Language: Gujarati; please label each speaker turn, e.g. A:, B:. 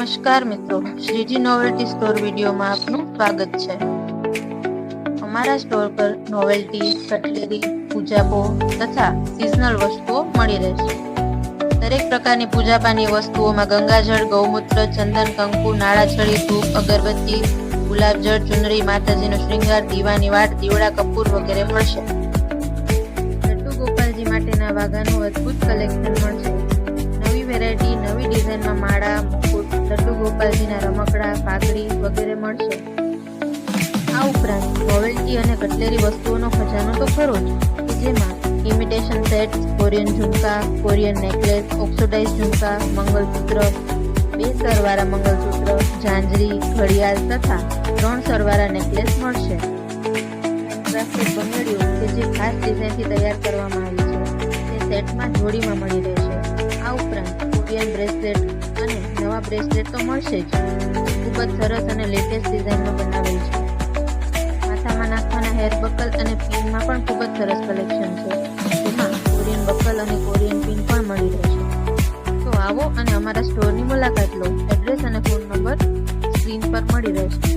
A: નમસ્કાર મિત્રો, શ્રીજી નોવેલ્ટી સ્ટોર વિડીયોમાં આપનું સ્વાગત છે। અમારા સ્ટોર પર નોવેલ્ટી, કટલેરી, પૂજાપો તથા સિઝનલ વસ્તુઓ મળી રહેશે। દરેક પ્રકારની પૂજાપાની વસ્તુઓમાં ગંગાજળ, ગૌમૂત્ર, ચંદન, કંકુ, નાળાછડી, ધૂપ, અગરબત્તી, ગુલાબજળ, ચુનરી, માતાજીનો શ્રૃંગાર, દીવાની વાટ, દીવડા, કપૂર વગેરે મળશે। લડ્ડુ ગોપાલજી માટેના વાઘાનું અદ્ભુત કલેક્શન મળશે। નવી વેરાયટી, નવી ડિઝાઇનમાં માળા, મુકુટ, લડ્ડુ ગોપાલજીના રમકડા, પાઘડી વગેરે મળશે। આ ઉપરાંત નોવેલ્ટી અને કટલેરી વસ્તુઓનો ખજાનો તો ખરો જ, જેમાં ઇમિટેશન સેટ્સ, કોરિયન ઝુમકા, કોરિયન નેકલેસ, ઓક્સિડાઇઝ ઝુમકા, મંગલસૂત્ર, 2 સરવાળા મંગલસૂત્ર, ઝાંઝરી, ઘડિયાળ તથા 3 સરવાળા નેકલેસ મળશે। હેન્ડક્રાફ્ટેડ બંગડીઓ કે જે ખાસ ડિઝાઇનથી તૈયાર કરવામાં આવી છે, તે સેટમાં જોડીમાં મળી રહેશે। આ ઉપરાંત કોરિયન બ્રેસલેટ અને નવા બ્રેસલેટ તો મળશે જ, ખૂબ જ સરસ અને લેટેસ્ટ ડિઝાઇનમાં બનાવેલ છે। માથામાં નાખવાના હેર બકલ અને પિનમાં પણ ખૂબ જ સરસ કલેક્શન છે, જેમાં કોરિયન બકલ અને કોરિયન પિન પણ મળી રહેશે। તો આવો અને અમારા સ્ટોરની મુલાકાત લો। એડ્રેસ અને ફોન નંબર સ્ક્રીન પર મળી રહેશે।